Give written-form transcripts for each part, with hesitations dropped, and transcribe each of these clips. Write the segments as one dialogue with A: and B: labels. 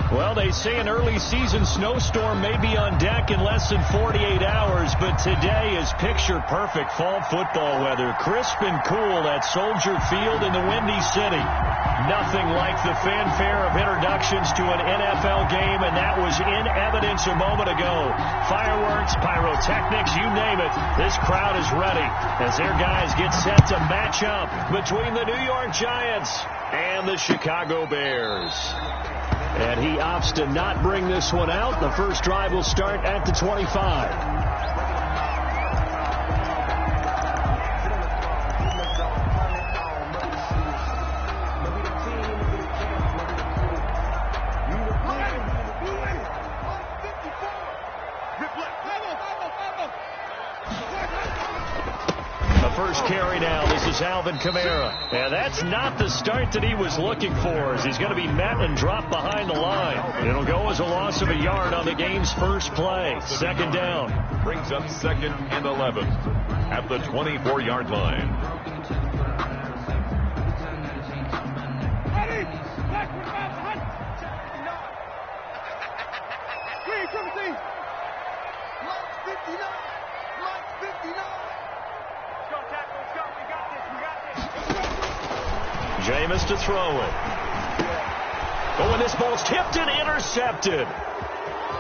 A: Well, they say an early season snowstorm may be on deck in less than 48 hours, but today is picture-perfect fall football weather. Crisp and cool at Soldier Field in the Windy City. Nothing like the fanfare of introductions to an NFL game, and that was in evidence a moment ago. Fireworks, pyrotechnics, you name it. This crowd is ready as their guys get set to match up between the New York Giants and the Chicago Bears. And he opts to not bring this one out. The first drive will start at the 25. First carry now. This is Alvin Kamara. And that's not the start that he was looking for, as he's going to be met and dropped behind the line. It'll go as a loss of a yard on the game's first play. Second down.
B: Brings up 2nd and 11 at the 24-yard line.
A: Jameis to throw it. Oh, and this ball's tipped and intercepted.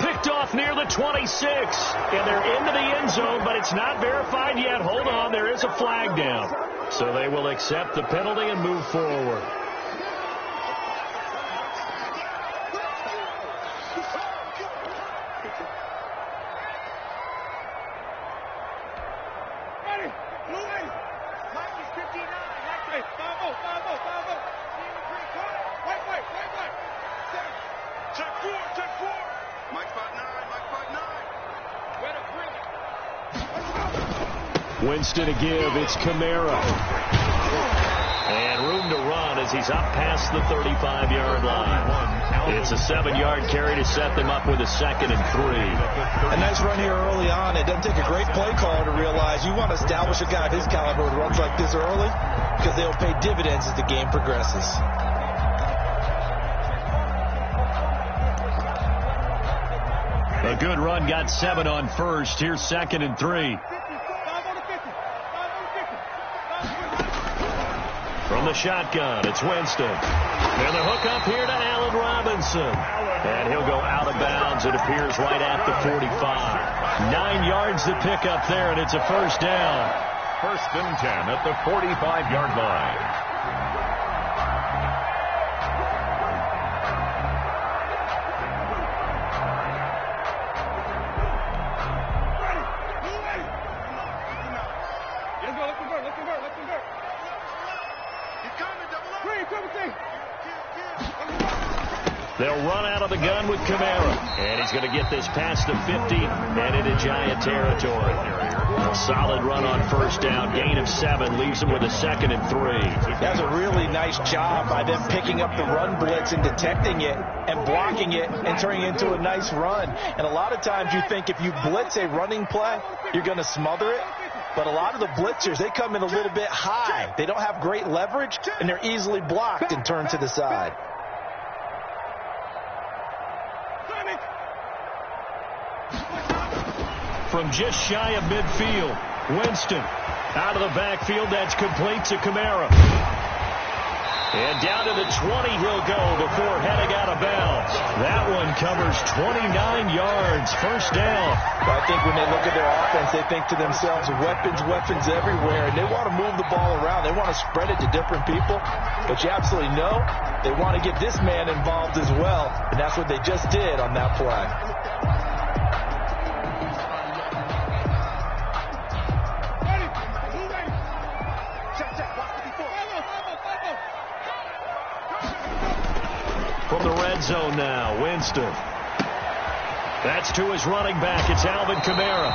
A: Picked off near the 26. And they're into the end zone, but it's not verified yet. Hold on, there is a flag down. So they will accept the penalty and move forward. Winston to give. It's Kamara. And room to run as he's up past the 35-yard line. It's a 7-yard carry to set them up with a 2nd and 3.
C: A nice run here early on. It doesn't take a great play caller to realize you want to establish a guy of his caliber with runs like this early, because they'll pay dividends as the game progresses.
A: A good run, got 7 on first. Here's 2nd and 3. From the shotgun, it's Winston. And the hook up here to Allen Robinson. And he'll go out of bounds. It appears right at the 45. 9 yards to pick up there, and it's a first down.
B: 1st and 10 at the 45-yard line.
A: They'll run out of the gun with Kamara. And he's going to get this past the 50 and into Giant territory. A solid run on first down. Gain of 7 leaves him with a 2nd and 3.
C: That's a really nice job by them picking up the run blitz and detecting it and blocking it and turning it into a nice run. And a lot of times you think if you blitz a running play, you're going to smother it. But a lot of the blitzers, they come in a little bit high. They don't have great leverage, and they're easily blocked and turned to the side.
A: From just shy of midfield, Winston out of the backfield. That's complete to Kamara. And down to the 20 he'll go before heading out of bounds. That one covers 29 yards. First down.
C: I think when they look at their offense, they think to themselves, weapons everywhere. And they want to move the ball around. They want to spread it to different people. But you absolutely know they want to get this man involved as well. And that's what they just did on that play.
A: From the red zone now, Winston. That's to his running back. It's Alvin Kamara.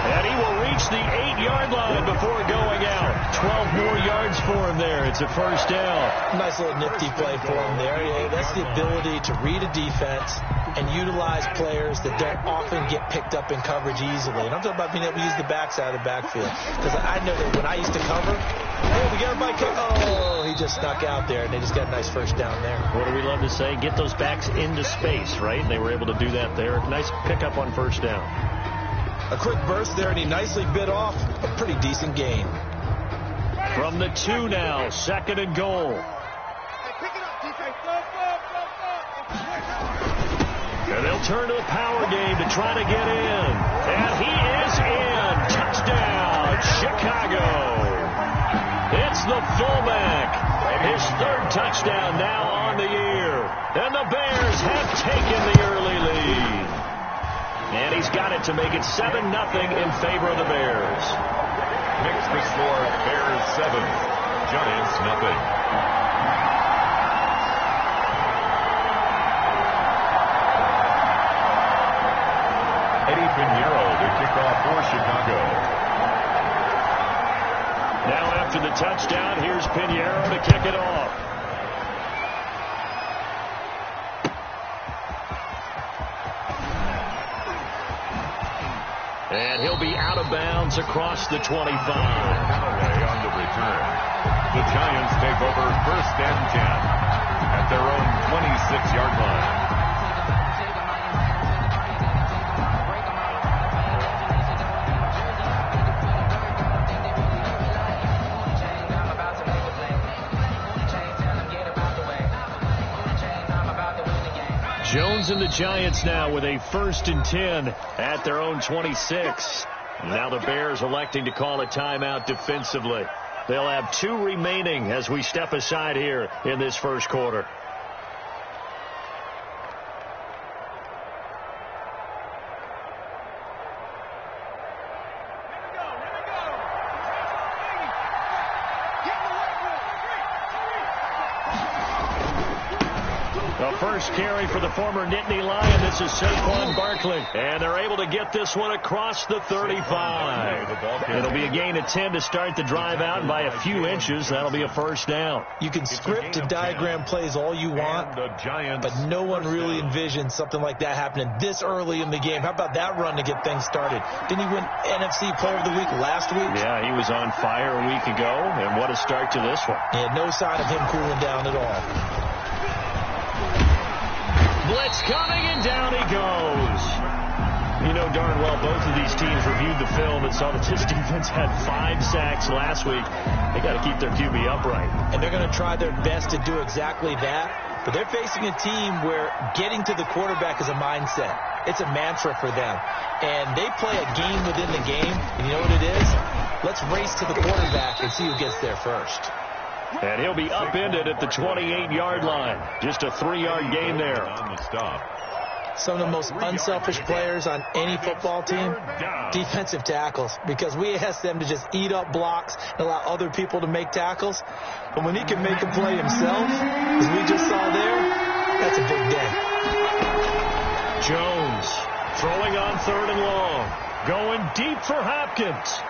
A: And he will reach the 8-yard line before going out. 12 more yards for him there. It's a first down.
C: Nice little nifty play for him there. Yeah, that's the ability to read a defense and utilize players that don't often get picked up in coverage easily. And I'm talking about being able to use the backside of the backfield. Because I know that when I used to cover, oh, we got everybody oh, he just snuck out there, and they just got a nice first down there.
A: What do we love to say? Get those backs into space, right? And they were able to do that there. Nice pickup on first down.
C: A quick burst there, and he nicely bit off a pretty decent gain.
A: From the 2 now, 2nd and goal. And they'll turn to the power game to try to get in. And he is in. Touchdown, Chicago. It's the fullback. His 3rd touchdown now on the year. And the Bears have taken the early lead. And he's got it to make it 7-0 in favor of the Bears.
B: Makes the score Bears 7, Giants 0. To kick off for Chicago.
A: Now after the touchdown, here's Pinheiro to kick it off. And he'll be out of bounds across the 25.
B: Away on the return. The Giants take over 1st and 10 at their own 26-yard line.
A: Jones and the Giants now with a 1st and 10 at their own 26. Now the Bears electing to call a timeout defensively. They'll have 2 remaining as we step aside here in this first quarter. First carry for the former Nittany Lion. This is Saquon Barkley. And they're able to get this one across the 35. It'll be a gain of 10 to start the drive out, and by a few inches, that'll be a first down.
C: You can script and diagram plays all you want, but no one really envisioned something like that happening this early in the game. How about that run to get things started? Didn't he win NFC Player of the Week last week?
A: Yeah, he was on fire a week ago, and what a start to this one.
C: Yeah, no sign of him cooling down at all.
A: Blitz coming, and down he goes. You know darn well both of these teams reviewed the film and saw that this defense had 5 sacks last week. They got to keep their QB upright.
C: And they're going to try their best to do exactly that. But they're facing a team where getting to the quarterback is a mindset. It's a mantra for them. And they play a game within the game. And you know what it is? Let's race to the quarterback and see who gets there first.
A: And he'll be upended at the 28-yard line. Just a 3-yard gain there.
B: On the stop.
C: Some of the most unselfish players on any football team, defensive tackles, because we ask them to just eat up blocks and allow other people to make tackles. But when he can make a play himself, as we just saw there, that's a big day.
A: Jones throwing on 3rd and long. Going deep for Hopkins.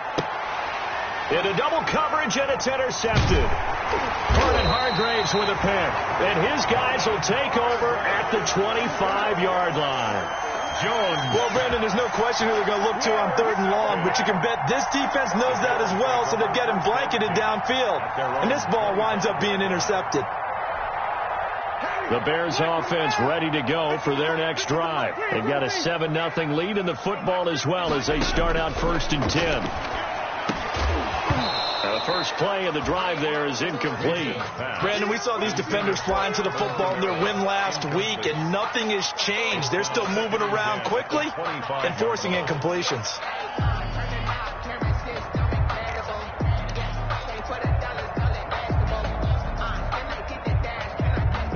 A: Into double coverage, and it's intercepted. Vernon Hargraves with a pick. And his guys will take over at the 25-yard line.
C: Jones. Well, Brandon, there's no question who they're going to look to on 3rd and long, but you can bet this defense knows that as well, so they're getting blanketed downfield. And this ball winds up being intercepted.
A: The Bears offense ready to go for their next drive. They've got a 7-0 lead in the football as well as they start out 1st and 10. The first play of the drive there is incomplete.
C: Brandon, we saw these defenders flying to the football in their win last week, and nothing has changed. They're still moving around quickly and forcing incompletions.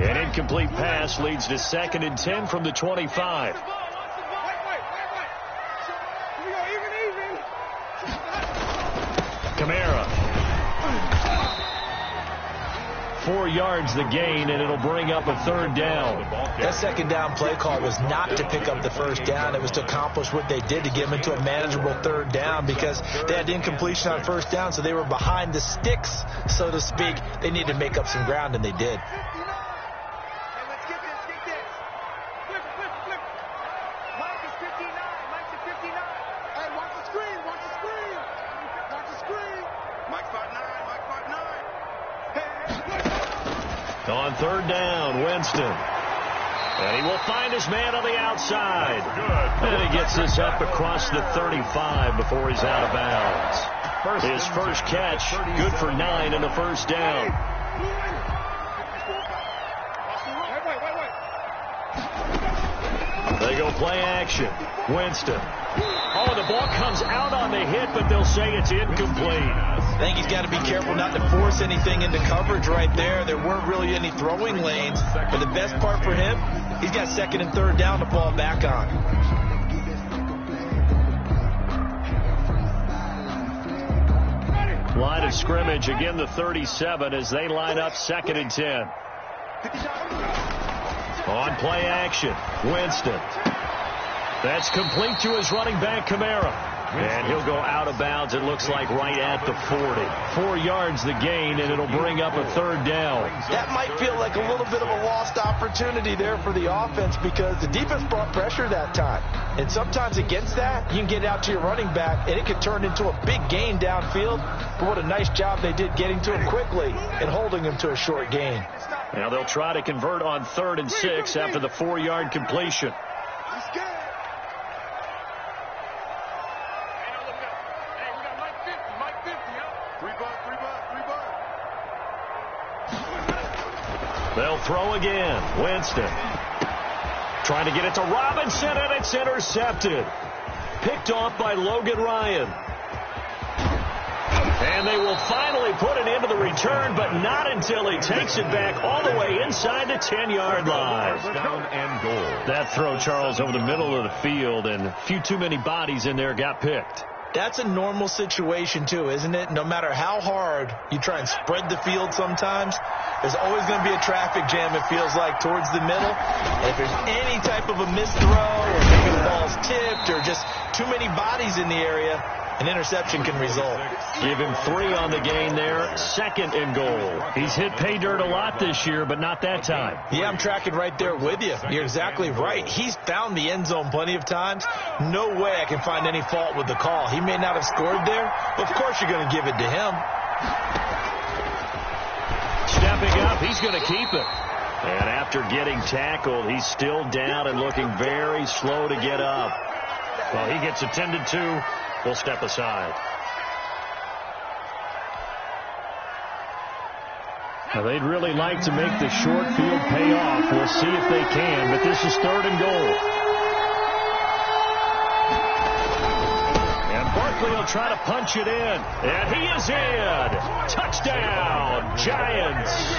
A: An incomplete pass leads to 2nd and 10 from the 25. Kamara 4 yards the gain, and it'll bring up a 3rd down.
C: That 2nd down play call was not to pick up the 1st down. It was to accomplish what they did to get them into a manageable 3rd down because they had incompletion on 1st down, so they were behind the sticks, so to speak. They needed to make up some ground, and they did.
A: On 3rd down, Winston. And he will find his man on the outside. And he gets this up across the 35 before he's out of bounds. His first catch, good for 9 and a 1st down. They go play action. Winston. Oh, the ball comes out on the hit, but they'll say it's incomplete.
C: I think he's got to be careful not to force anything into coverage right there. There weren't really any throwing lanes, but the best part for him, he's got 2nd and 3rd down to fall back on.
A: Line of scrimmage, again the 37 as they line up 2nd and 10. On play action, Winston. That's complete to his running back, Kamara. And he'll go out of bounds, it looks like, right at the 40. 4 yards the gain, and it'll bring up a 3rd down.
C: That might feel like a little bit of a lost opportunity there for the offense because the defense brought pressure that time. And sometimes against that, you can get out to your running back, and it could turn into a big gain downfield. But what a nice job they did getting to him quickly and holding him to a short gain.
A: Now they'll try to convert on 3rd and 6 after the 4-yard completion. They'll throw again. Winston trying to get it to Robinson, and it's intercepted. Picked off by Logan Ryan. And they will finally put an end to the return, but not until he takes it back all the way inside the 10-yard line.
B: Down and goal.
A: That throw, Charles, over the middle of the field, and a few too many bodies in there got picked.
C: That's a normal situation, too, isn't it? No matter how hard you try and spread the field sometimes, there's always going to be a traffic jam, it feels like, towards the middle. And if there's any type of a missed throw or maybe the ball's tipped or just too many bodies in the area, an interception can result.
A: Give him 3 on the gain there. 2nd and goal. He's hit pay dirt a lot this year, but not that time.
C: Yeah, I'm tracking right there with you. You're exactly right. He's found the end zone plenty of times. No way I can find any fault with the call. He may not have scored there, but of course you're going to give it to him.
A: Stepping up, he's going to keep it. And after getting tackled, he's still down and looking very slow to get up. Well, he gets attended to. We'll step aside. Now, they'd really like to make the short field pay off. We'll see if they can, but this is 3rd and goal. And Barkley will try to punch it in. And he is in. Touchdown, Giants.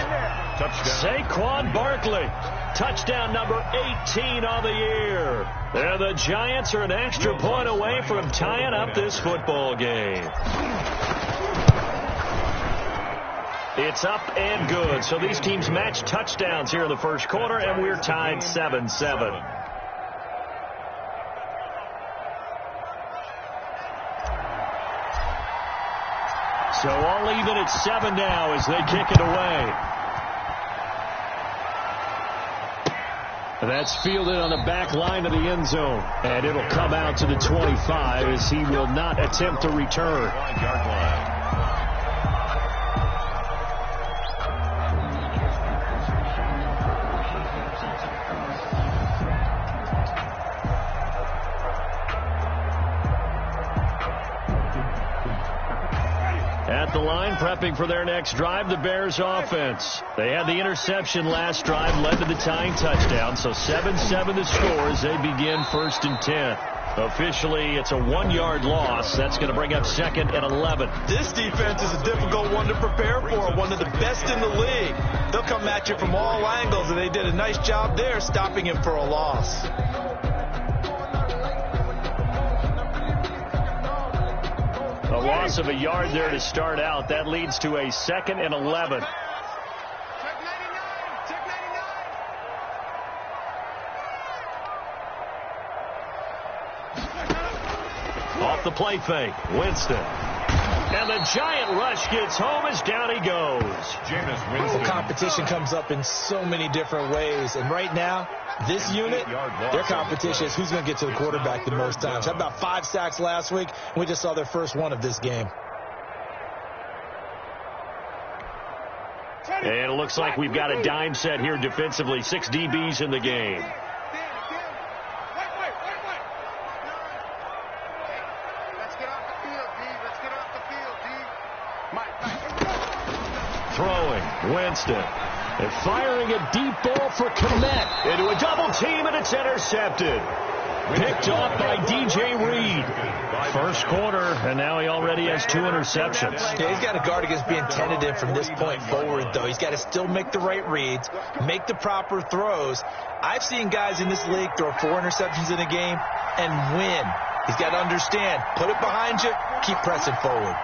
A: Touchdown. Saquon Barkley. Touchdown number 18 on the year. And the Giants are an extra point away from tying up this football game. It's up and good. So these teams match touchdowns here in the first quarter, and we're tied 7-7. So all even at 7 now as they kick it away. That's fielded on the back line of the end zone. And it'll come out to the 25 as he will not attempt to return. At the line, prepping for their next drive, the Bears offense. They had the interception last drive, led to the tying touchdown. So 7-7 the score as they begin 1st and 10. Officially, it's a 1-yard loss. That's going to bring up 2nd and 11.
C: This defense is a difficult one to prepare for, one of the best in the league. They'll come at you from all angles, and they did a nice job there stopping him for a loss. A loss of a yard there to start out. That leads to a 2nd and 11.
A: Off the play fake, Winston. And the giant rush gets home as down he goes.
B: Jameis Winston.
C: The competition comes up in so many different ways. And right now, this unit, their competition is who's going to get to the quarterback the most times. Had about 5 sacks last week, and we just saw their first one of this game.
A: And it looks like we've got a dime set here defensively. 6 DBs in the game. Throwing, Winston. And firing a deep ball for Kmet. Into a double team, and it's intercepted. Picked off by DJ Reed. First quarter, and now he already has 2 interceptions.
C: Yeah, he's got to guard against being tentative from this point forward, though. He's got to still make the right reads, make the proper throws. I've seen guys in this league throw 4 interceptions in a game and win. He's got to understand, put it behind you, keep pressing forward.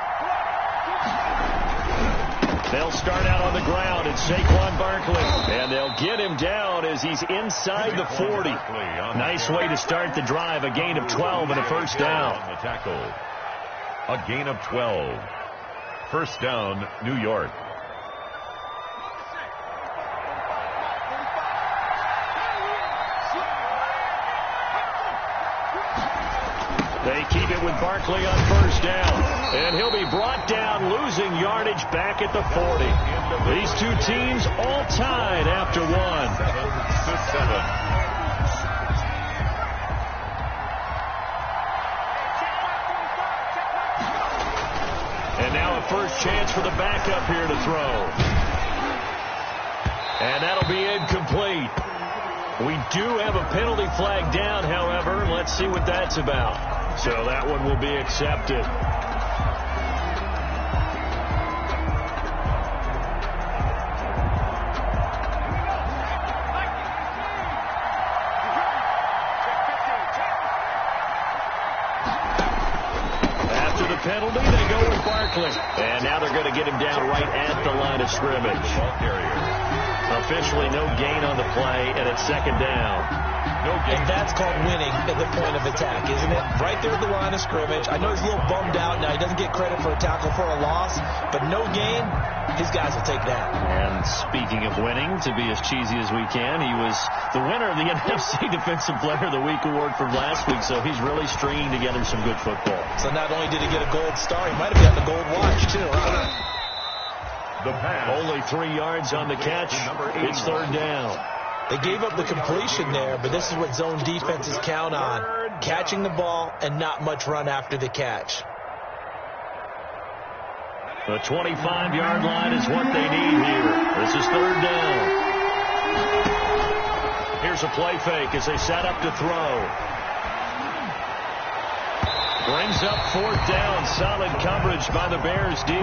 A: They'll start out on the ground. It's Saquon Barkley. And they'll get him down as he's inside the 40. Nice way to start the drive. A gain of 12 and a first down.
B: The tackle. A gain of 12. First down, New York.
A: They keep it with Barkley on first down. And he'll be brought down, losing yardage back at the 40. These two teams all tied after 1.
B: 7-7.
A: And now a first chance for the backup here to throw. And that'll be incomplete. We do have a penalty flag down, however. Let's see what that's about. So that one will be accepted. After the penalty, they go with Barkley. And now they're going to get him down right at the line of scrimmage. Officially no gain on the play, and it's second down.
C: And that's called winning at the point of attack, isn't it? Right there at the line of scrimmage. I know he's a little bummed out now. He doesn't get credit for a tackle for a loss, but no gain, his guys will take that.
A: And speaking of winning, to be as cheesy as we can, he was the winner of the NFC Defensive Player of the Week award from last week, so he's really stringing together some good football.
C: So not only did he get a gold star, he might have gotten a gold watch, too.
B: The pass.
A: Only 3 yards on the catch. It's third down.
C: They gave up the completion there, but this is what zone defenses count on. Catching the ball and not much run after the catch.
A: The 25-yard line is what they need here. This is third down. Here's a play fake as they set up to throw. Brings up fourth down. Solid coverage by the Bears D.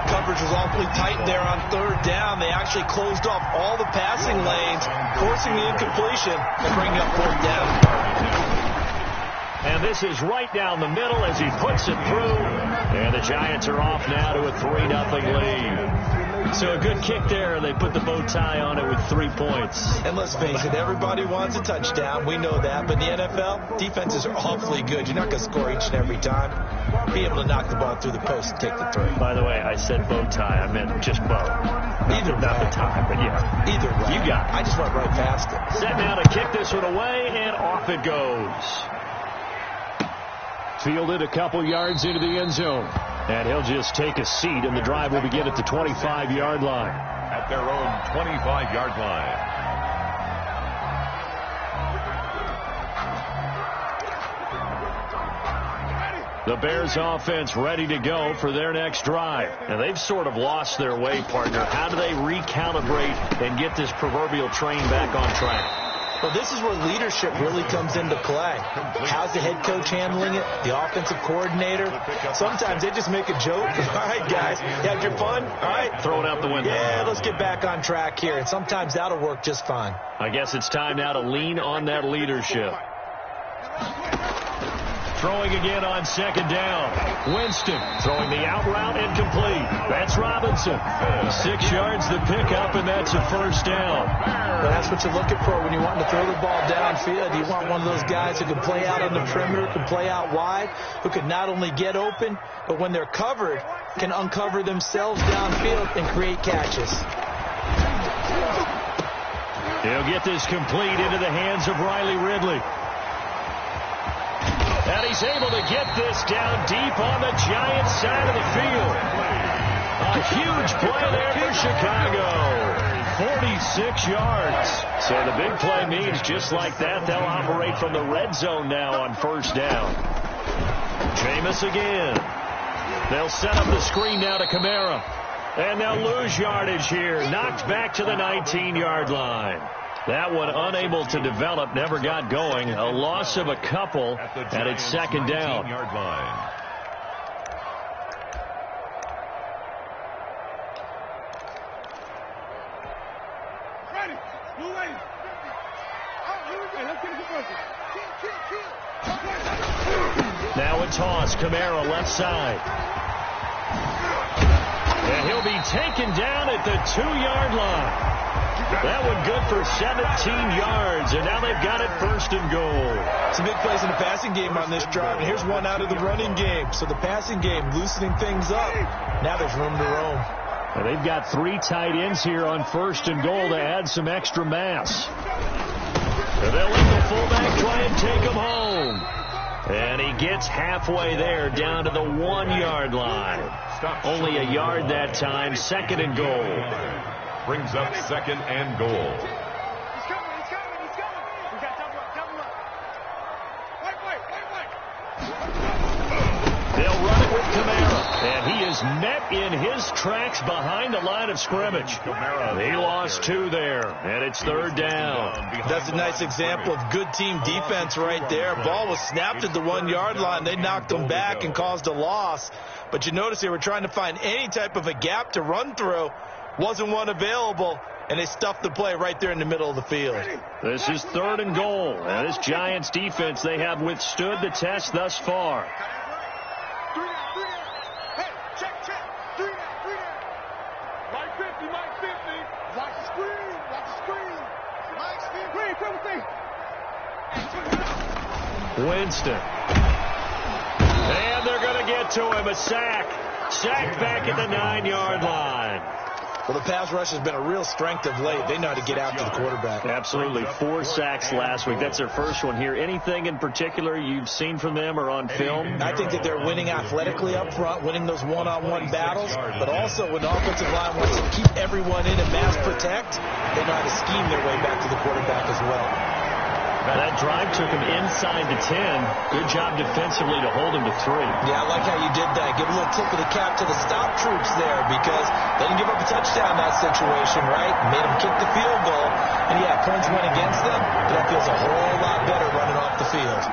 C: Coverage was awfully tight there on third down. They actually closed off all the passing lanes, forcing the incompletion and bringing up fourth down.
A: And this is right down the middle as he puts it through. And the Giants are off now to a 3-0 lead. So a good kick there. They put the bow tie on it with 3 points.
C: And let's face it, everybody wants a touchdown. We know that. But in the NFL, defenses are awfully good. You're not going to score each and every time. Be able to knock the ball through the post and take the three.
A: By the way, I said bow tie. I meant just bow.
C: Either way.
A: Not the tie, but yeah.
C: Either way.
A: You got it.
C: I just went right past it.
A: Set now to kick this one away, and off it goes. Fielded a couple yards into the end zone. And he'll just take a seat, and the drive will begin at the 25-yard line.
B: At their own 25-yard line.
A: The Bears offense ready to go for their next drive. And they've sort of lost their way, partner. How do they recalibrate and get this proverbial train back on track?
C: Well, this is where leadership really comes into play. How's the head coach handling it? The offensive coordinator? Sometimes they just make a joke. All right, guys, you had your fun? All right.
A: Throw it out the window.
C: Yeah, let's get back on track here. And sometimes that'll work just fine.
A: I guess it's time now to lean on that leadership. Throwing again on second down. Winston throwing the out route incomplete. That's Robinson. 6 yards the pickup, and that's a first down.
C: Well, that's what you're looking for when you want to throw the ball downfield. You want one of those guys who can play out on the perimeter, can play out wide, who can not only get open, but when they're covered, can uncover themselves downfield and create catches.
A: He'll get this complete into the hands of Riley Ridley. And he's able to get this down deep on the Giants side of the field. A huge play there for Chicago. 46 yards. So the big play means just like that, they'll operate from the red zone now on first down. Jameis again. They'll set up the screen now to Kamara. And they'll lose yardage here. Knocked back to the 19-yard line. That one unable to develop, never got going. A loss of a couple, and it's second down.
B: Yard line.
A: Now a toss. Kamara left side. And he'll be taken down at the 2-yard line. That one good for 17 yards, and now they've got it first and goal.
C: Some big plays in the passing game on this drive, and here's one out of the running game. So the passing game loosening things up. Now there's room to roam.
A: And they've got 3 tight ends here on first and goal to add some extra mass. And they'll let the fullback try and take him home. And he gets halfway there, down to the 1-yard line. Only a yard that time, second and goal.
B: Brings up second and goal.
D: He's coming. We got double up. Wait.
A: They'll run it with Kamara. And he is met in his tracks behind the line of scrimmage. He lost 2 there, and it's third down.
C: That's a nice example of good team defense right there. Ball was snapped at the 1-yard line. They knocked him back and caused a loss. But you notice they were trying to find any type of a gap to run through. Wasn't one available, and they stuffed the play right there in the middle of the field.
A: This is third and goal. And this Giants defense, they have withstood the test thus far.
D: 3 down. Hey, check. 3 down. Mike 50. Watch the screen. Mike 50. Come with me.
A: Winston. And they're going to get to him. A sack. Sacked back at the 9-yard line.
C: Well, the pass rush has been a real strength of late. They know how to get after the quarterback.
A: Absolutely. 4 sacks last week. That's their first one here. Anything in particular you've seen from them or on film?
C: I think that they're winning athletically up front, winning those one-on-one battles, but also when the offensive line wants to keep everyone in and mass protect, they know how to scheme their way back to the quarterback as well.
A: That drive took him inside the 10. Good job defensively to hold him to 3.
C: Yeah, I like how you did that. Give a little tip of the cap to the stop troops there because they didn't give up a touchdown in that situation, right? Made them kick the field goal. And, yeah, points went against them, but that feels a whole lot better running off the field.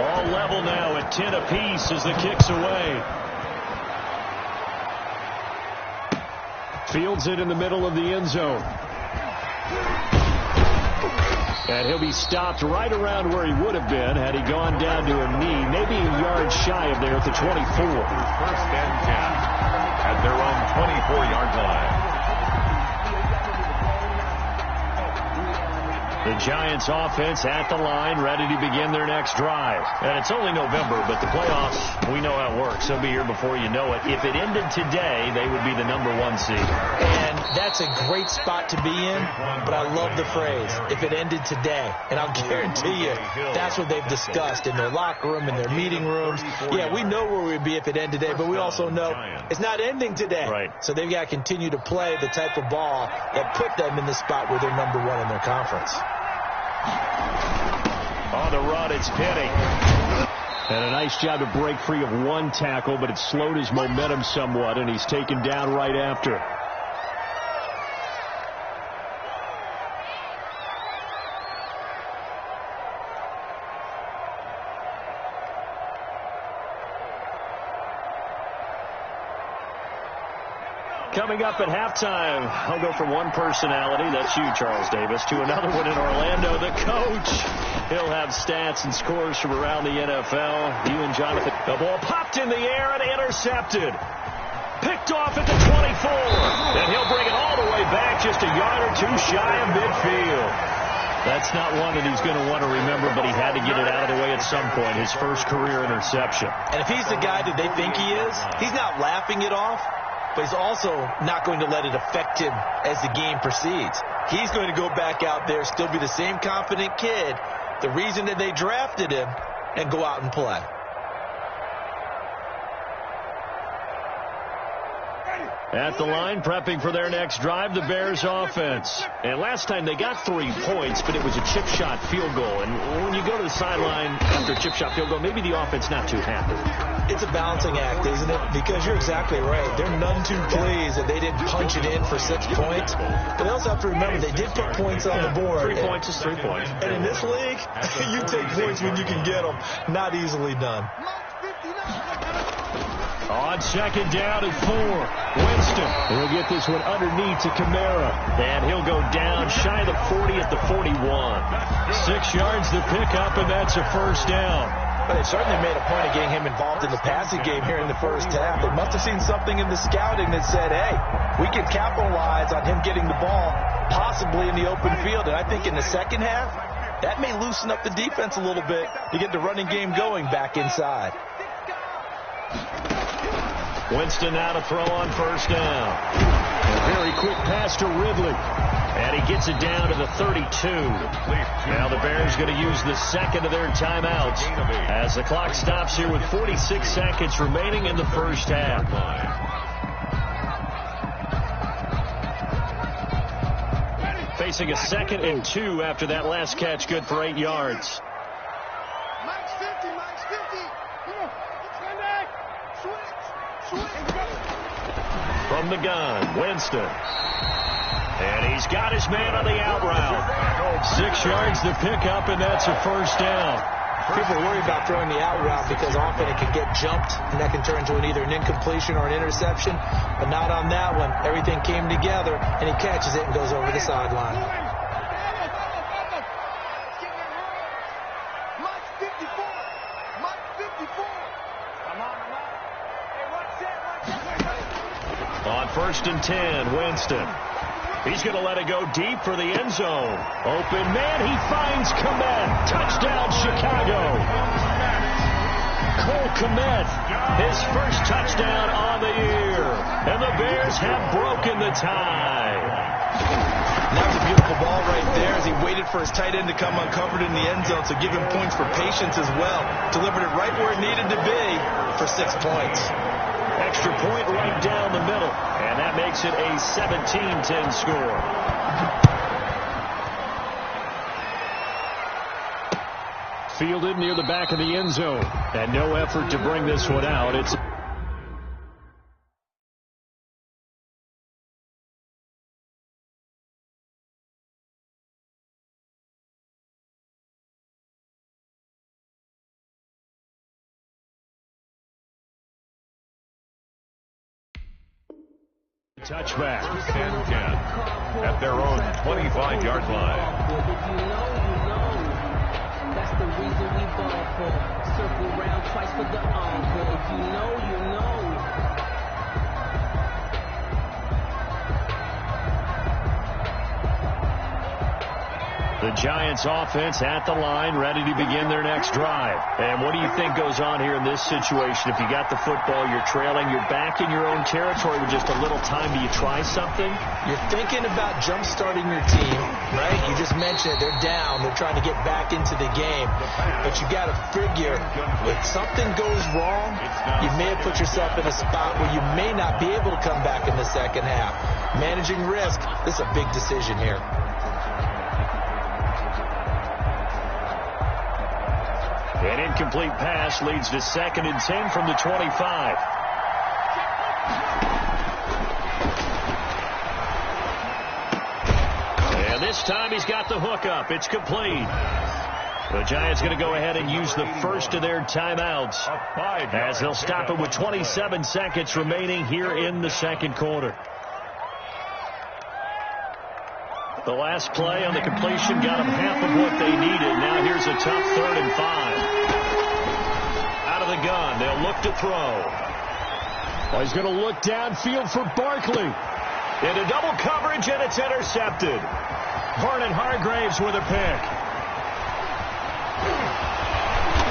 A: All level now at 10 apiece as the kick's away. Fields it in the middle of the end zone. And he'll be stopped right around where he would have been had he gone down to a knee, maybe a yard shy of there at the 24.
B: First and 10 at their own 24-yard line.
A: The Giants offense at the line, ready to begin their next drive. And it's only November, but the playoffs, we know how it works. They'll be here before you know it. If it ended today, they would be the number 1 seed.
C: And that's a great spot to be in, but I love the phrase, if it ended today. And I'll guarantee you, that's what they've discussed in their locker room, in their meeting rooms. Yeah, we know where we'd be if it ended today, but we also know it's not ending today.
A: Right.
C: So they've got to continue to play the type of ball that put them in the spot where they're number 1 in their conference.
A: On the run, it's Penny. And a nice job to break free of 1 tackle, but it slowed his momentum somewhat, and he's taken down right after. Coming up at halftime, I'll go from one personality, that's you, Charles Davis, to another one in Orlando, the coach. He'll have stats and scores from around the NFL. You and Jonathan. The ball popped in the air and intercepted. Picked off at the 24. And he'll bring it all the way back just a yard or two shy of midfield. That's not one that he's going to want to remember, but he had to get it out of the way at some point, his first career interception.
C: And if he's the guy that they think he is, he's not laughing it off, but he's also not going to let it affect him as the game proceeds. He's going to go back out there, still be the same confident kid, the reason that they drafted him, and go out and play.
A: At the line, prepping for their next drive, the Bears offense. And last time they got 3 points, but it was a chip shot field goal. And when you go to the sideline after a chip shot field goal, maybe the offense not too happy.
C: It's a balancing act, isn't it? Because you're exactly right. They're none too pleased that they didn't punch it in for 6 points. But they also have to remember they did put points on the board.
A: 3 points is 3 points.
C: And in this league, you take points when you can get them. Not easily done.
A: On second down and 4, Winston. He'll get this one underneath to Kamara. And he'll go down shy of the 40 at the 41. 6 yards to pick up, and that's a first down.
C: But they certainly made a point of getting him involved in the passing game here in the first half. They must have seen something in the scouting that said, hey, we can capitalize on him getting the ball possibly in the open field. And I think in the second half, that may loosen up the defense a little bit to get the running game going back inside.
A: Winston now to throw on first down. A very quick pass to Ridley. And he gets it down to the 32. Now the Bears going to use the second of their timeouts as the clock stops here with 46 seconds remaining in the first half. Facing a 2nd and 2 after that last catch, good for 8 yards. From the gun, Winston. And he's got his man on the out route. 6 yards to pick up, and that's a first down.
C: People worry about throwing the out route because often it can get jumped, and that can turn into either an incompletion or an interception. But not on that one. Everything came together, and he catches it and goes over the sideline.
A: On 1st and 10, Winston. He's going to let it go deep for the end zone. Open man, he finds Kmet. Touchdown, Chicago. Cole Kmet, his first touchdown on the year. And the Bears have broken the tie.
C: That was a beautiful ball right there as he waited for his tight end to come uncovered in the end zone, so give him points for patience as well. Delivered it right where it needed to be for 6 points.
A: Extra point right down the middle, and that makes it a 17-10 score. Fielded near the back of the end zone, and no effort to bring this one out. It's touchback.
B: 10-10 at their own 25-yard line.
E: That's the reason we ball for. Circle round twice for the encore. You know.
A: The Giants offense at the line, ready to begin their next drive. And what do you think goes on here in this situation? If you got the football, you're trailing, you're back in your own territory with just a little time. Do you try something?
C: You're thinking about jump-starting your team, right? You just mentioned it. They're down. They're trying to get back into the game. But you got to figure, if something goes wrong, you may have put yourself in a spot where you may not be able to come back in the second half. Managing risk, this is a big decision here.
A: An incomplete pass leads to 2nd and 10 from the 25. And this time he's got the hook up. It's complete. The Giants going to go ahead and use the first of their timeouts as they'll stop it with 27 seconds remaining here in the second quarter. The last play on the completion got them half of what they needed. Now here's a tough 3rd and 5. Out of the gun. They'll look to throw. Well, he's going to look downfield for Barkley. Into double coverage, and it's intercepted. Vernon Hargraves with a pick.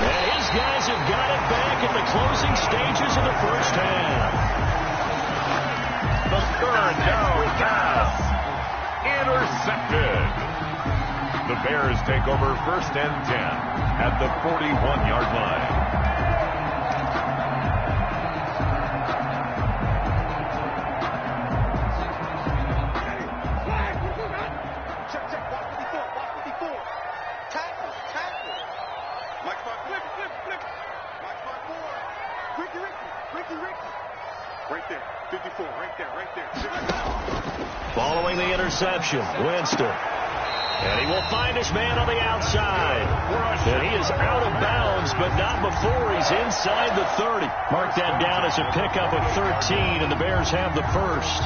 A: And his guys have got it back at the closing stages of the first half.
B: The 3rd down pass. Intercepted. The Bears take over 1st and 10 at the 41-yard line.
A: Following the interception, Winston. And he will find his man on the outside. And he is out of bounds, but not before he's inside the 30. Mark that down as a pickup of 13, and the Bears have the first.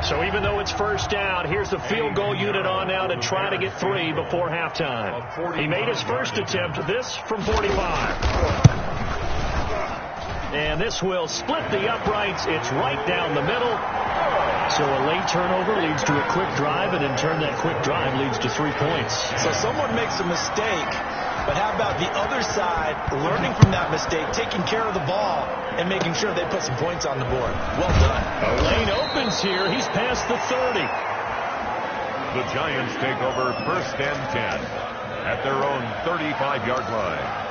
A: So even though it's first down, here's the field goal unit on now to try to get 3 before halftime. He made his first attempt, this from 45. And this will split the uprights. It's right down the middle. So a late turnover leads to a quick drive, and in turn that quick drive leads to 3 points.
C: So someone makes a mistake, but how about the other side learning from that mistake, taking care of the ball, and making sure they put some points on the board? Well done.
A: A lane opens here. He's past the 30.
B: The Giants take over 1st and 10 at their own 35-yard line.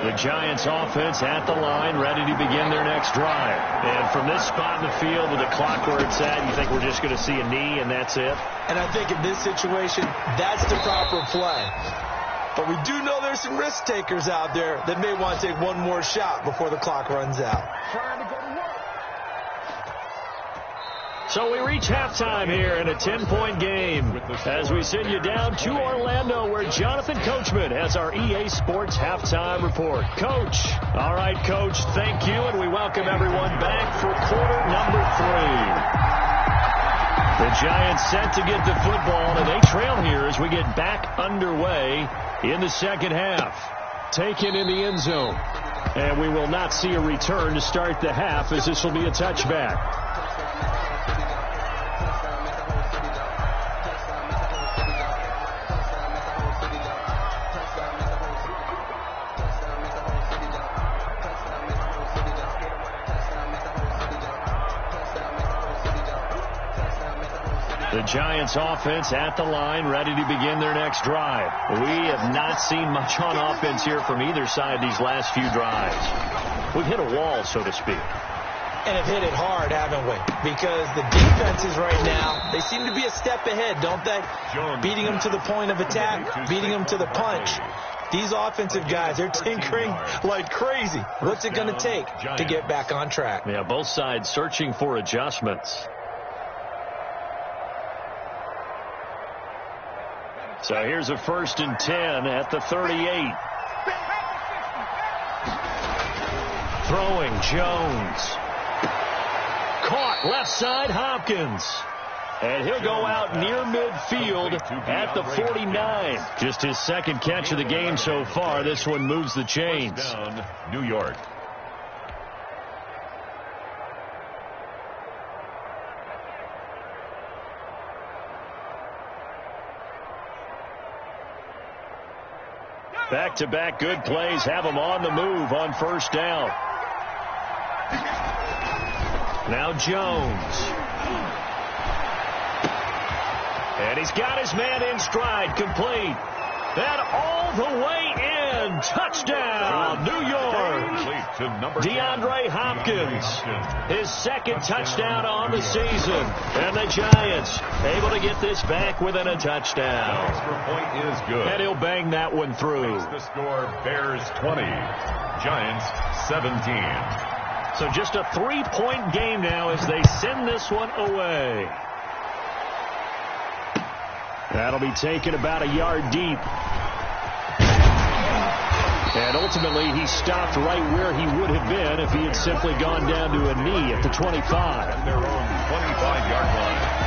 A: The Giants offense at the line, ready to begin their next drive. And from this spot in the field with the clock where it's at, you think we're just going to see a knee and that's it?
C: And I think in this situation, that's the proper play. But we do know there's some risk takers out there that may want to take one more shot before the clock runs out.
A: So we reach halftime here in a 10-point game as we send you down to Orlando where Jonathan Coachman has our EA Sports halftime report. Coach. All right, Coach, thank you, and we welcome everyone back for quarter number 3. The Giants set to get the football, and they trail here as we get back underway in the second half. Taken in the end zone. And we will not see a return to start the half as this will be a touchback. The Giants offense at the line, ready to begin their next drive. We have not seen much on offense here from either side these last few drives. We've hit a wall, so to speak.
C: And have hit it hard, haven't we? Because the defenses right now, they seem to be a step ahead, don't they? Beating them to the point of attack, beating them to the punch. These offensive guys, they're tinkering like crazy. What's it going to take to get back on track?
A: Yeah, both sides searching for adjustments. So here's a 1st and 10 at the 38. Throwing Jones. Caught left side Hopkins. And he'll go out near midfield at the 49. Just his second catch of the game so far. This one moves the chains.
B: Down, New York.
A: Back-to-back good plays have him on the move on first down. Now Jones. And he's got his man in stride, complete. And all the way in. Touchdown, New York. DeAndre Hopkins, his second touchdown on the season. And the Giants able to get this back within a touchdown.
B: Extra point is good.
A: And he'll bang that one through.
B: Makes the score Bears 20, Giants 17.
A: So just a 3-point game now as they send this one away. That'll be taken about a yard deep. And And ultimately, he stopped right where he would have been if he had simply gone down to a knee at the 25.
B: At their own 25-yard line.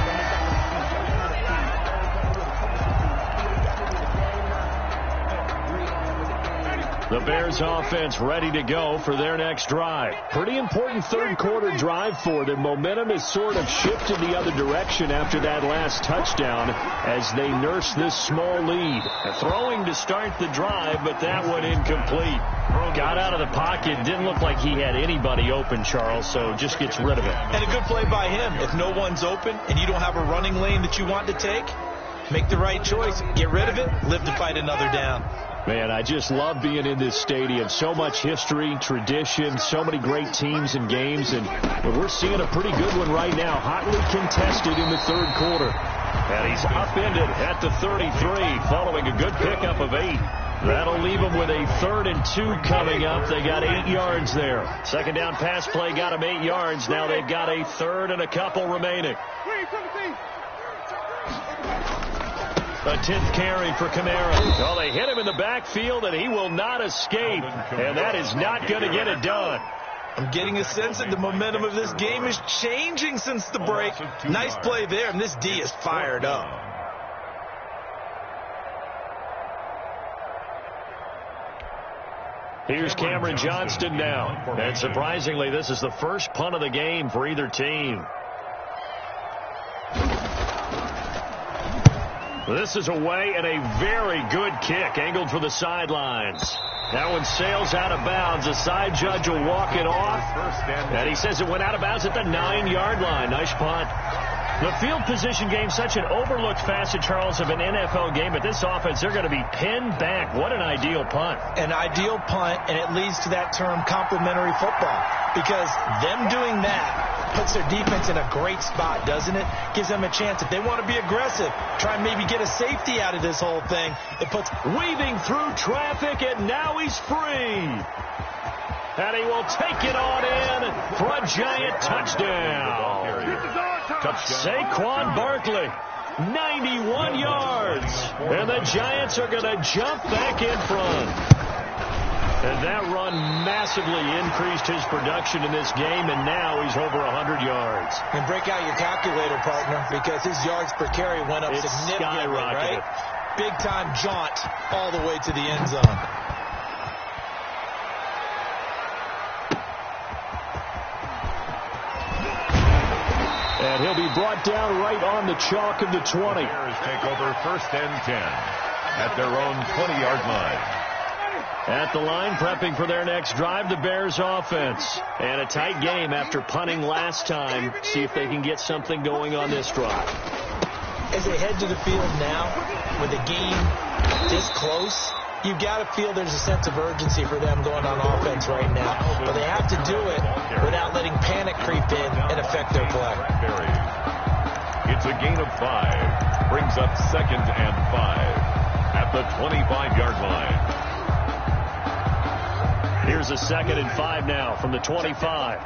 A: The Bears offense ready to go for their next drive. Pretty important third quarter drive for them. Momentum has sort of shifted the other direction after that last touchdown as they nurse this small lead. Throwing to start the drive, but that one incomplete. Got out of the pocket. Didn't look like he had anybody open, Charles, so just gets rid of it.
C: And a good play by him. If no one's open and you don't have a running lane that you want to take, make the right choice. Get rid of it. Live to fight another down.
A: Man, I just love being in this stadium. So much history, tradition, so many great teams and games, and we're seeing a pretty good one right now. Hotly contested in the third quarter. And he's upended at the 33 following a good pickup of 8. That'll leave them with a 3rd and 2 coming up. They got 8 yards there. Second down pass play got them 8 yards. Now they've got a 3rd and a couple remaining. A 10th carry for Kamara. Oh, they hit him in the backfield, and he will not escape. And that is not going to get it done.
C: I'm getting a sense that the momentum of this game is changing since the break. Nice play there, and this D is fired up.
A: Here's Cameron Johnston now. And surprisingly, this is the first punt of the game for either team. This is away and a very good kick angled for the sidelines. That one sails out of bounds. The side judge will walk it off. And he says it went out of bounds at the 9-yard line. Nice punt. The field position game, such an overlooked facet, Charles, of an NFL game. But this offense, they're going to be pinned back. What an ideal punt.
C: An ideal punt, and it leads to that term complementary football. Because them doing that puts their defense in a great spot, doesn't it? Gives them a chance. If they want to be aggressive, try and maybe get a safety out of this whole thing. It puts
A: weaving through traffic, and now he's free. And he will take it on in for a giant touchdown. Saquon Barkley, 91 yards. And the Giants are going to jump back in front. And that run massively increased his production in this game, and now he's over 100 yards.
C: And break out your calculator, partner, because his yards per carry went up significantly, right? Big-time jaunt all the way to the end zone.
A: And he'll be brought down right on the chalk of the 20.
B: Bears take over 1st and 10 at their own 20-yard line.
A: At the line, prepping for their next drive, the Bears offense. And a tight game after punting last time. See if they can get something going on this drive.
C: As they head to the field now, with the game this close, you've got to feel there's a sense of urgency for them going on offense right now. But they have to do it without letting panic creep in and affect their play.
B: It's a gain of 5. Brings up 2nd and 5 at the 25-yard line.
A: Here's a 2nd and 5 now from the 25.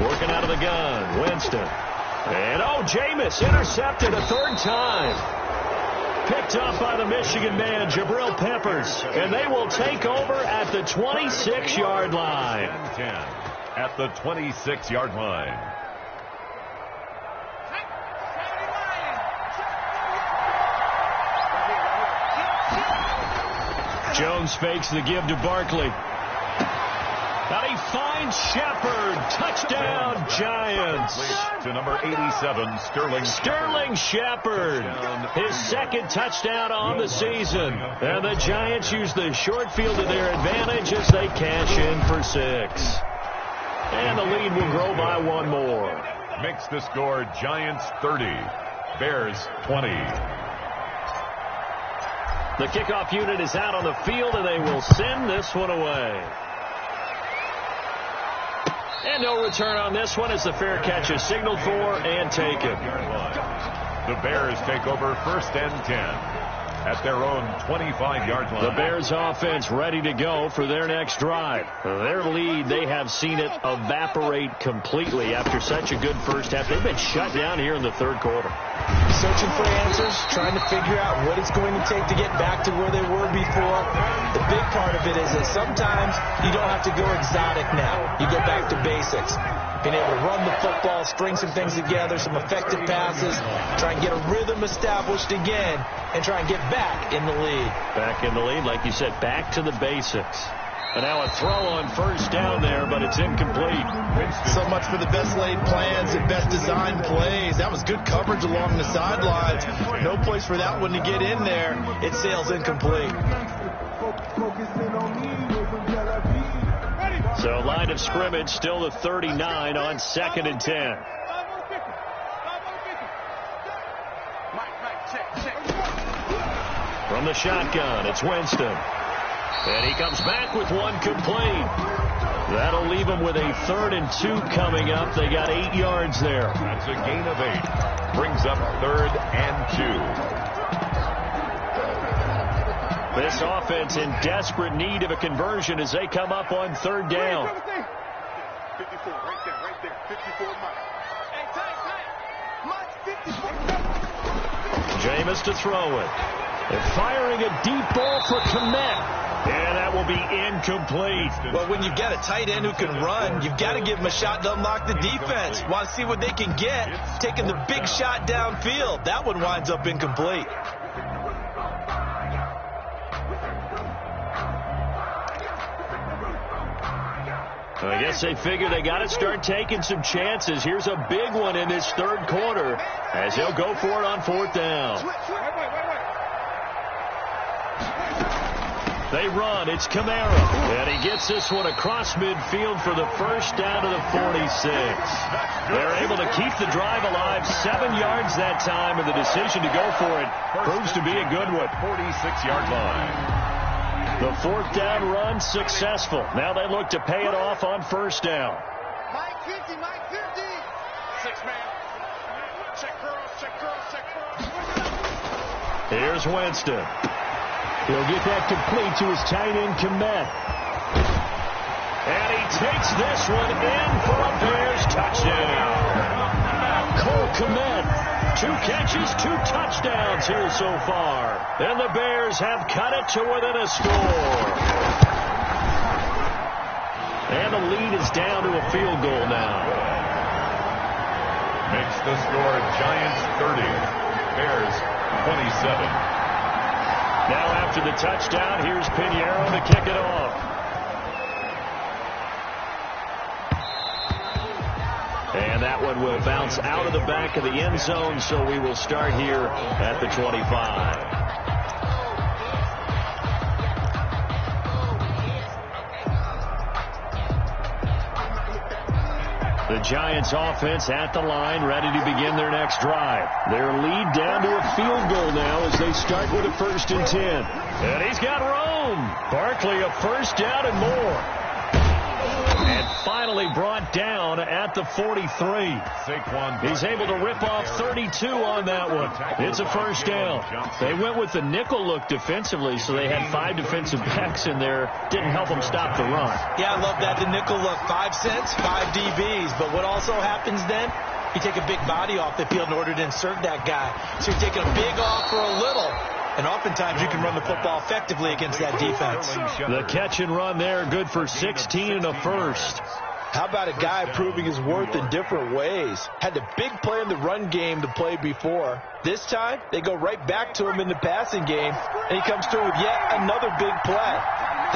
A: Working out of the gun, Winston. And Jameis intercepted a 3rd time. Picked up by the Michigan man, Jabril Peppers. And they will take over at the 26-yard line.
B: 10 at the 26-yard line.
A: Jones fakes the give to Barkley. And he finds Shepard. Touchdown, Giants.
B: To number 87,
A: Sterling Shepard. His 2nd touchdown on the season. And the Giants use the short field to their advantage as they cash in for 6. And the lead will grow by 1 more.
B: Makes the score Giants 30, Bears 20.
A: The kickoff unit is out on the field, and they will send this one away. And no return on this one as the fair catch is signaled for and taken.
B: The Bears take over 1st and 10 at their own 25-yard line.
A: The Bears offense ready to go for their next drive. Their lead, they have seen it evaporate completely after such a good first half. They've been shut down here in the third quarter.
C: Searching for answers, trying to figure out what it's going to take to get back to where they were before. The big part of it is that sometimes you don't have to go exotic now. You go back to basics. Being able to run the football, string some things together, some effective passes, try and get a rhythm established again, and try and get back in the lead.
A: Back in the lead, like you said, back to the basics. And now a throw on first down there, but it's incomplete.
C: So much for the best laid plans and best designed plays. That was good coverage along the sidelines. No place for that one to get in there. It sails incomplete.
A: So line of scrimmage still the 39 on 2nd and 10. From the shotgun, it's Winston. And he comes back with one complete. That'll leave him with a 3rd and 2 coming up. They got 8 yards there.
B: That's a gain of 8. Brings up 3rd and 2.
A: This offense in desperate need of a conversion as they come up on 3rd down.
D: 54, right there. 54, Mike. Hey, Mike, 54.
A: Jameis to throw it. And firing a deep ball for Kmet. And that will be incomplete.
C: Well, when you've got a tight end who can run, you've got to give him a shot to unlock the defense. Want to see what they can get, taking the big shot downfield. That one winds up incomplete.
A: I guess they figure they got to start taking some chances. Here's a big one in this 3rd quarter as he'll go for it on 4th down. They run. It's Kamara. And he gets this one across midfield for the first down to the 46. They're able to keep the drive alive. 7 yards that time, and the decision to go for it proves to be a good one.
B: 46-yard line.
A: The 4th down run successful. Now they look to pay it off on 1st down.
D: Mike 50, Mike 50. 6-man. Check girls.
A: Here's Winston. He'll get that complete to his tight end, Kmet. And he takes this one in for a Bears touchdown. Cole Kmet, 2 catches, 2 touchdowns here so far. And the Bears have cut it to within a score. And the lead is down to a field goal now.
B: Makes the score Giants 30, Bears 27.
A: Now after the touchdown, here's Pinheiro to kick it off. And that one will bounce out of the back of the end zone, so we will start here at the 25. The Giants offense at the line, ready to begin their next drive. Their lead down to a field goal now as they start with a 1st and 10. And he's got room. Barkley a 1st down and more. And finally brought down at the 43. He's able to rip off 32 on that one. It's a 1st down. They went with the nickel look defensively, so they had 5 defensive backs in there. Didn't help them stop the run.
C: Yeah, I love that. The nickel look, 5 cents, 5 DBs. But what also happens then, you take a big body off the field in order to insert that guy. So you're taking a big off for a little. And oftentimes you can run the football effectively against that defense.
A: The catch and run there, good for 16 and a 1st.
C: How about a guy proving his worth in different ways? Had the big play in the run game to play before. This time, they go right back to him in the passing game, and he comes through with yet another big play.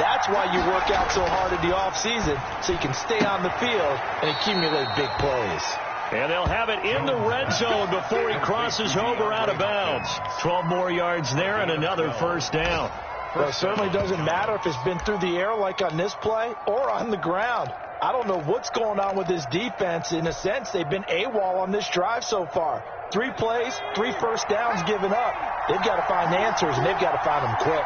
C: That's why you work out so hard in the offseason, so you can stay on the field and accumulate big plays.
A: And they'll have it in the red zone before he crosses over out of bounds. 12 more yards there and another 1st down.
C: Well, it certainly doesn't matter if it's been through the air like on this play or on the ground. I don't know what's going on with this defense. In a sense, they've been AWOL on this drive so far. 3 plays, 3 1st downs given up. They've got to find answers, and they've got to find them quick.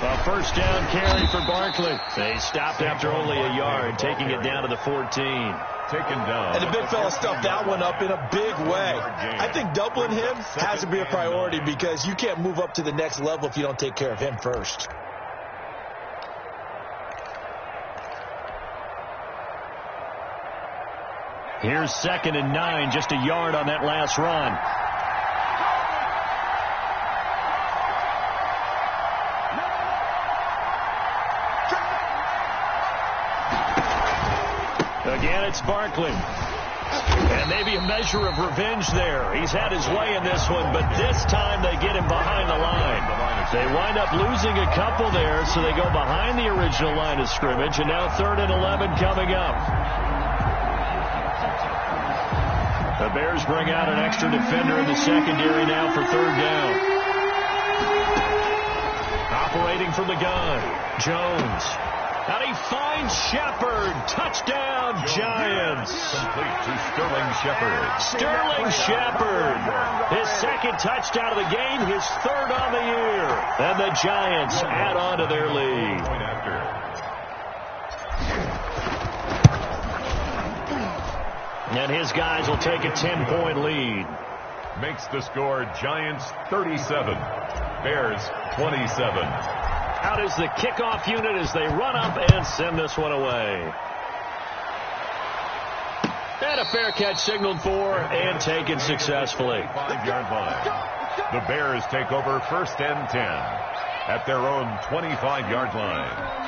A: A first down carry for Barkley. They stopped after only a yard, taking it down to the 14.
B: Taken down.
C: And the big fella stuffed that one up in a big way. I think doubling him has to be a priority because you can't move up to the next level if you don't take care of him first.
A: Here's 2nd and 9, just a yard on that last run. Again, it's Barkley. And maybe a measure of revenge there. He's had his way in this one, but this time they get him behind the line. They wind up losing a couple there, so they go behind the original line of scrimmage, and now 3rd and 11 coming up. The Bears bring out an extra defender in the secondary now for 3rd down. Operating from the gun, Jones. And he finds Shepard. Touchdown, Giants.
B: Complete to Sterling Shepard.
A: Sterling Shepard. His 2nd touchdown of the game, his 3rd on the year. And the Giants add on to their lead. And his guys will take a 10-point lead.
B: Makes the score Giants 37, Bears 27.
A: Out is the kickoff unit as they run up and send this one away. And a fair catch signaled for and taken successfully.
B: 5-yard line. The Bears take over 1st and 10 at their own 25-yard line.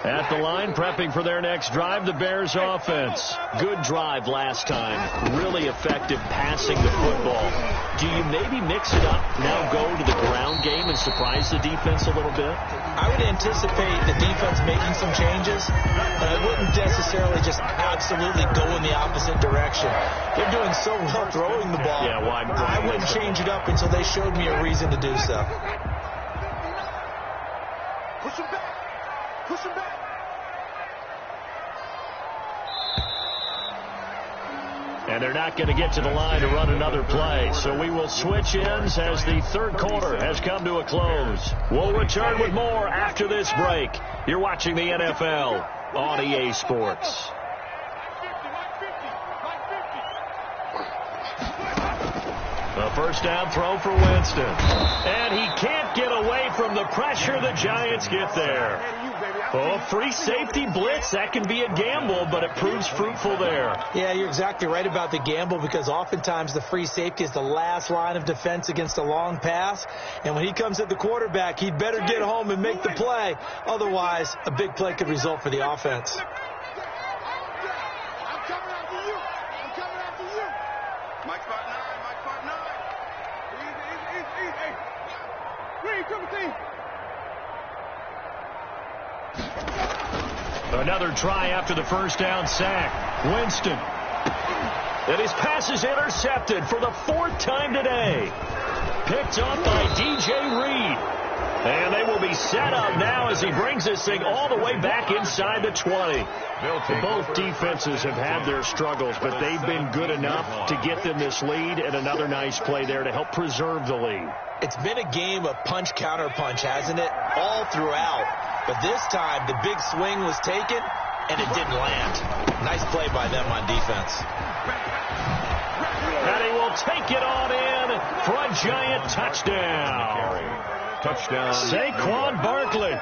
A: At the line, prepping for their next drive, the Bears offense. Good drive last time. Really effective passing the football. Do you maybe mix it up, now go to the ground game and surprise the defense a little bit?
C: I would anticipate the defense making some changes, but I wouldn't necessarily just absolutely go in the opposite direction. They're doing so well throwing the ball.
A: Yeah, why
C: I wouldn't change it up until they showed me a reason to do so.
D: Push him back. Push him back.
A: And they're not going to get to the line to run another play. So we will switch ends as the 3rd quarter has come to a close. We'll return with more after this break. You're watching the NFL on EA Sports. A first down throw for Winston. And he can't get away from the pressure the Giants get there. Oh, free safety blitz, that can be a gamble, but it proves fruitful there.
C: Yeah, you're exactly right about the gamble because oftentimes the free safety is the last line of defense against a long pass. And when he comes at the quarterback, he'd better get home and make the play. Otherwise, a big play could result for the offense.
D: I'm coming after you. I'm coming after you. Mike spot 9. Mike spot 9. Easy. Hey. Green, come team.
A: Another try after the first down sack. Winston. And his pass is intercepted for the 4th time today. Picked up by DJ Reed. And they will be set up now as he brings this thing all the way back inside the 20. Both defenses have had their struggles, but they've been good enough to get them this lead, and another nice play there to help preserve the lead.
C: It's been a game of punch-counter-punch, hasn't it? All throughout. But this time, the big swing was taken, and it didn't land. Nice play by them on defense.
A: And he will take it on in for a Giant touchdown.
B: Touchdown.
A: Saquon Barkley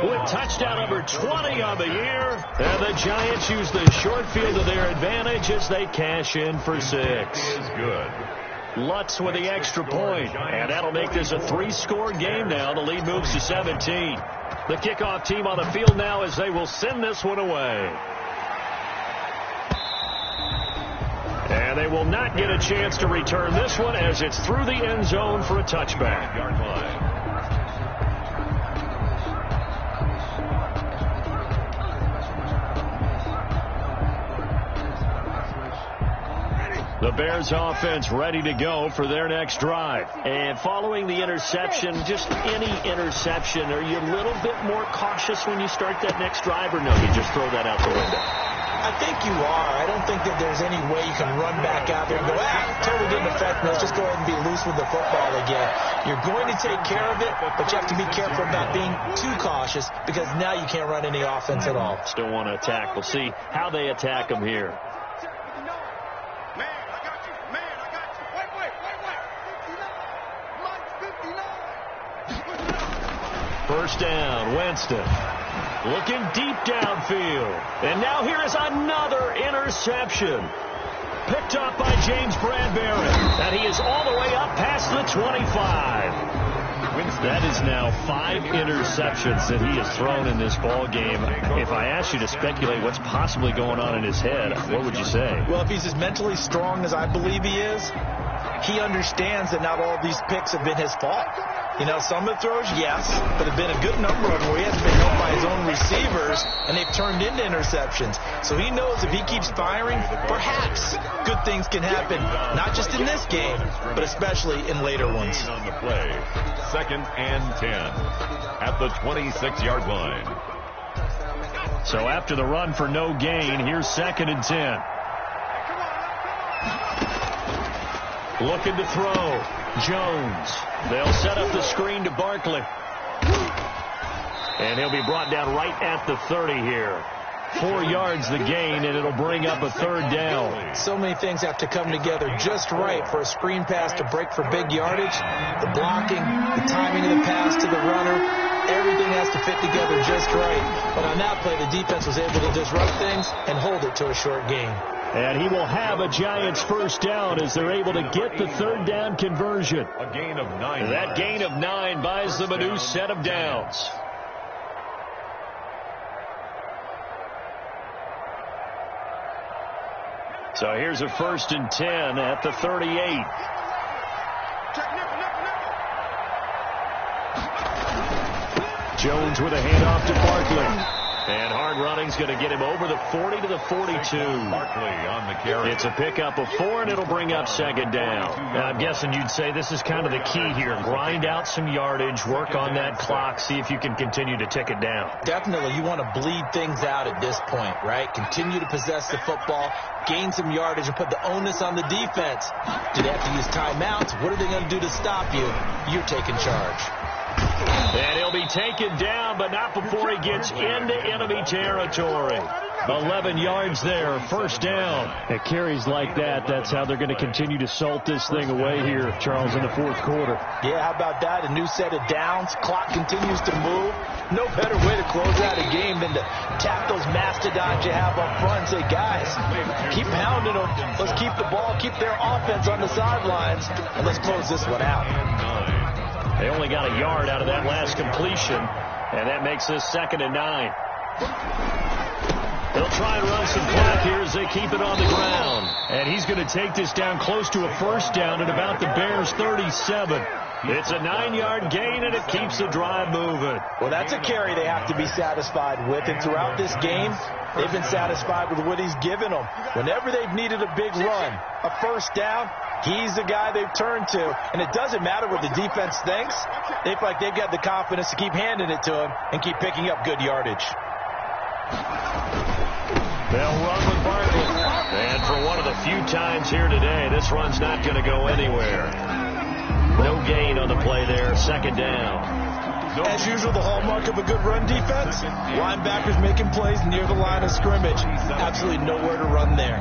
A: with touchdown number 20 on the year. And the Giants use the short field to their advantage as they cash in for 6.
B: Is good.
A: Lutz with the extra point, and that'll make this a 3-score game now. The lead moves to 17. The kickoff team on the field now as they will send this one away. And they will not get a chance to return this one as it's through the end zone for a touchback.
B: Yard line.
A: The Bears offense ready to go for their next drive. And following the interception, just any interception, are you a little bit more cautious when you start that next drive, or no, you just throw that out the window?
C: I think you are. I don't think that there's any way you can run back out there and go, totally didn't affect me. Let's just go ahead and be loose with the football again. You're going to take care of it, but you have to be careful about being too cautious because now you can't run any offense at all.
A: Still want to attack. We'll see how they attack him here.
D: Man, I got you. Man, I got you. Wait. 59. Mike, 59.
A: First down, Winston. Looking deep downfield. And now here is another interception. Picked up by James Bradbury. And he is all the way up past the 25. That is now 5 interceptions that he has thrown in this ball game. If I asked you to speculate what's possibly going on in his head, what would you say?
C: Well, if he's as mentally strong as I believe he is, he understands that not all these picks have been his fault. You know, some of the throws, yes, but there have been a good number of them where he hasn't been helped by his own receivers, and they've turned into interceptions. So he knows if he keeps firing, perhaps good things can happen, not just in this game, but especially in later ones.
B: On the play, 2nd and 10 at the 26-yard line.
A: So after the run for no gain, here's 2nd and 10. Looking to throw. Jones. They'll set up the screen to Barkley. And he'll be brought down right at the 30 here. 4 yards the gain, and it'll bring up a 3rd down.
C: So many things have to come together just right for a screen pass to break for big yardage. The blocking, the timing of the pass to the runner, everything has to fit together just right. But on that play, the defense was able to disrupt things and hold it to a short gain.
A: And he will have a Giants first down as they're able to get the 3rd down conversion.
B: A gain of 9.
A: That gain of 9 buys them a new set of downs. So here's a 1st and 10 at the 38. Jones with a handoff to Barkley. And hard running's going to get him over the 40 to the 42.
B: Barkley on the carry.
A: It's a pickup of 4, and it'll bring up 2nd down. Now, I'm guessing you'd say this is kind of the key here. Grind out some yardage, work on that clock, see if you can continue to tick it down.
C: Definitely, you want to bleed things out at this point, right? Continue to possess the football, gain some yardage, and put the onus on the defense. Do they have to use timeouts? What are they going to do to stop you? You're taking charge.
A: And he'll be taken down, but not before he gets into enemy territory. 11 yards there, 1st down. At carries like that, that's how they're going to continue to salt this thing away here, Charles, in the 4th quarter.
C: Yeah, how about that? A new set of downs. Clock continues to move. No better way to close out a game than to tap those mastodons you have up front and say, guys, keep pounding them. Let's keep the ball, keep their offense on the sidelines, and let's close this one out.
A: They only got a yard out of that last completion, and that makes this 2nd and 9. They'll try and run some clock here as they keep it on the ground. And he's going to take this down close to a 1st down at about the Bears' 37. It's a 9-yard gain, and it keeps the drive moving.
C: Well, that's a carry they have to be satisfied with. And throughout this game, they've been satisfied with what he's given them. Whenever they've needed a big run, a 1st down, he's the guy they've turned to. And it doesn't matter what the defense thinks. They feel like they've got the confidence to keep handing it to him and keep picking up good yardage.
A: They'll run with Barkley. And for one of the few times here today, this run's not going to go anywhere. No gain on the play there, 2nd down.
C: As usual, the hallmark of a good run defense, linebackers making plays near the line of scrimmage. Absolutely nowhere to run there.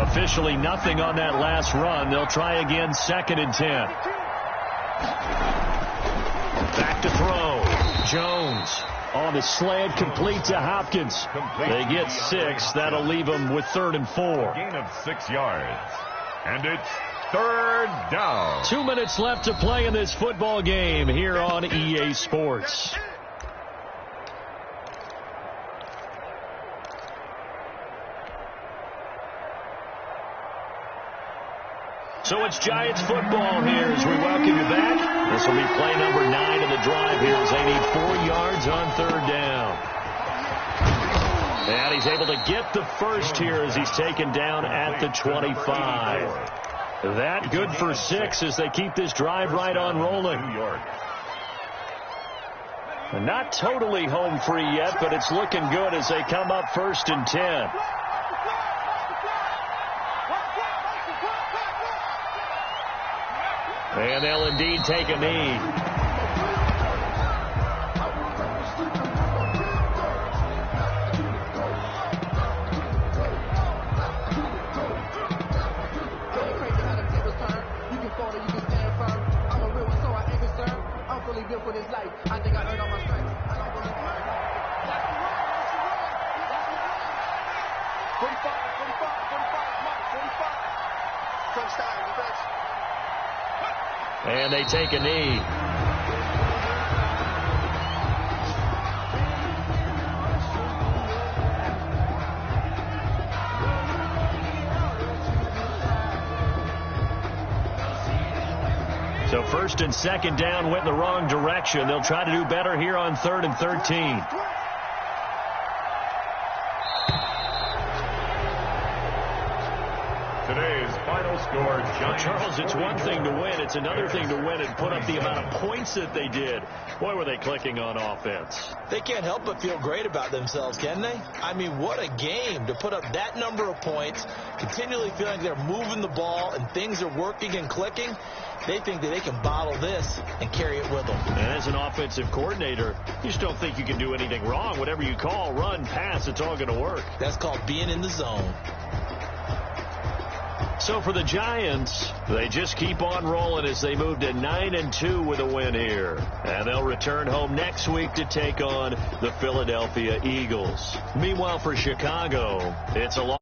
A: Officially nothing on that last run. They'll try again, 2nd and 10. Back to throw. Jones on the slant, complete to Hopkins. They get 6. That'll leave them with 3rd and 4.
B: Gain of 6 yards. And it's 3rd down.
A: 2 minutes left to play in this football game here on EA Sports. So it's Giants football here as we welcome you back. This will be play number 9 of the drive here as they need 4 yards on 3rd down. And he's able to get the first here as he's taken down at the 25. That good for 6 as they keep this drive right on rolling. Not totally home free yet, but it's looking good as they come up 1st and 10. And they'll indeed take a knee.
E: For this life, I think I earned all my stripes. I don't believe in life. That's the run. That's the run. 45.
A: And they take a knee. So 1st and 2nd down went in the wrong direction. They'll try to do better here on 3rd and 13.
B: Today's final score, Giants.
A: Charles, it's one thing to win. It's another thing to win and put up the amount of points that they did. Boy, were they clicking on offense.
C: They can't help but feel great about themselves, can they? I mean, what a game to put up that number of points, continually feeling they're moving the ball and things are working and clicking. They think that they can bottle this and carry it with them.
A: And as an offensive coordinator, you just don't think you can do anything wrong. Whatever you call, run, pass, it's all going to work.
C: That's called being in the zone.
A: So for the Giants, they just keep on rolling as they move to 9-2 with a win here. And they'll return home next week to take on the Philadelphia Eagles. Meanwhile, for Chicago, it's a long